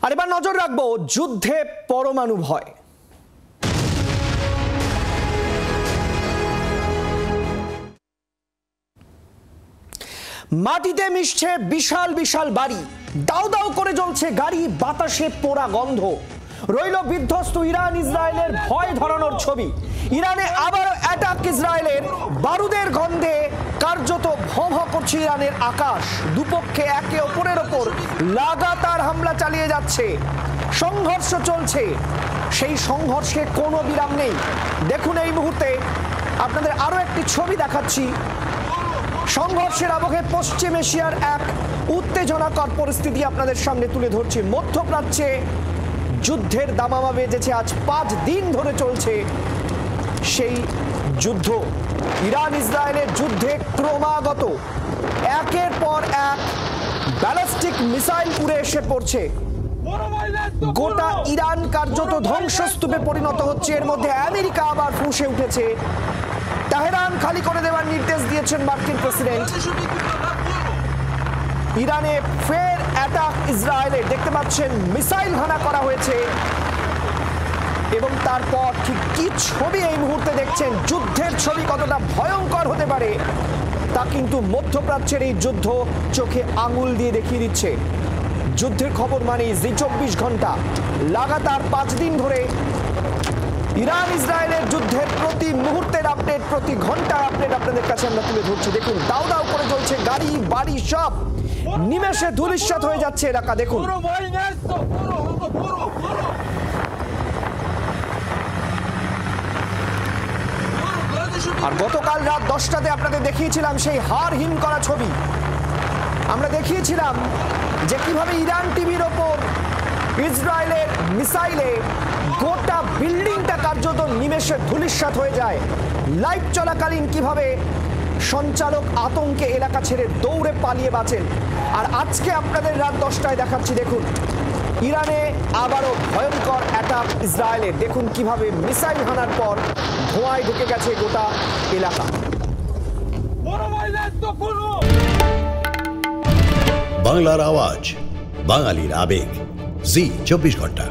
আর এবার নজর রাখবো যুদ্ধে পরমাণু ভয়। মাটিতে মিশছে বিশাল বিশাল বাড়ি, দাউ দাউ করে জ্বলছে গাড়ি, বাতাসে পোড়া গন্ধ। রইল বিধ্বস্ত ইরান ইসরায়েলের ভয় ধরানোর ছবি। ইরানে আবারও অ্যাটাক ইসরায়েলের, বারুদের গন্ধে কার্যত ভঁ ভঁ করছে ইরানের আকাশ। দুপক্ষে একে অপরের ওপর লাগাতার হামলা চালিয়ে যাচ্ছে, সংঘর্ষ চলছে। সেই সংঘর্ষে কোনো বিরাম নেই। দেখুন এই মুহূর্তে আপনাদের আরো একটি ছবি দেখাচ্ছি। সংঘর্ষের আবহে পশ্চিম এশিয়ার এক উত্তেজনাকর পরিস্থিতি আপনাদের সামনে তুলে ধরছি। মধ্যপ্রাচ্যে যুদ্ধের দামামা বেজেছে। আজ 5 দিন ধরে চলছে সেই যুদ্ধ। ইরান ইসরায়েলের যুদ্ধে ক্রমাগত একের পর এক ব্যালিস্টিক মিসাইল উড়ে এসে পড়ছে। গোটা ইরান কার্যত ধ্বংসস্তূপে পরিণত হচ্ছে। এর মধ্যে আমেরিকা আবার ফুঁসে উঠেছে। তেহরান খালি করে দেওয়ার নির্দেশ দিয়েছেন মার্কিন প্রেসিডেন্ট। ইরানে ফের অ্যাটাক ইসরায়েলে, দেখতে পাচ্ছেন মিসাইল হানা করা হয়েছে। এবং তারপর ঠিক কি ছবি এই মুহূর্তে দেখছেন, যুদ্ধের ছবি কতটা ভয়ঙ্কর হতে পারে তা কিন্তু মধ্যপ্রাচ্যের এই যুদ্ধ চোখে আঙুল দিয়ে দেখিয়ে দিচ্ছে। যুদ্ধের খবর মানে যে 24 ঘন্টা লাগাতার 5 দিন ধরে ইরান ইসরায়েলের যুদ্ধের প্রতি মুহূর্তের আপডেট, প্রতি ঘন্টার আপডেট আপনাদের কাছে আমরা তুলে ধরছি। দেখুন দাউ দাউ করে জ্বলছে গাড়ি বাড়ি, সব নিমেষে ধূলিসাৎ হয়ে যাচ্ছে এলাকা। দেখুন আর গতকাল রাত 10টাতে আপনাদের দেখিয়েছিলাম সেই হাড় হিম করা ছবি। আমরা দেখিয়েছিলাম যে কিভাবে ইরান টিভির ওপর ইসরায়েলের মিসাইলে গোটা বিল্ডিংটা কার্যত নিমেষে ধূলিসাৎ হয়ে যায়। লাইভ চলাকালীন কিভাবে সঞ্চালক আতঙ্কে এলাকা ছেড়ে দৌড়ে পালিয়ে বাঁচেন। আর আজকে আপনাদের রাত 10টায় দেখাচ্ছি, দেখুন ইরানে আবারও ভয়ঙ্কর অ্যাটাক ইসরায়েলের। দেখুন কিভাবে মিসাইল হানার পর ধোঁয়ায় ঢুকে গেছে গোটা এলাকা। বাংলার আওয়াজ, বাঙালির আবেগ, জি 24 ঘন্টা।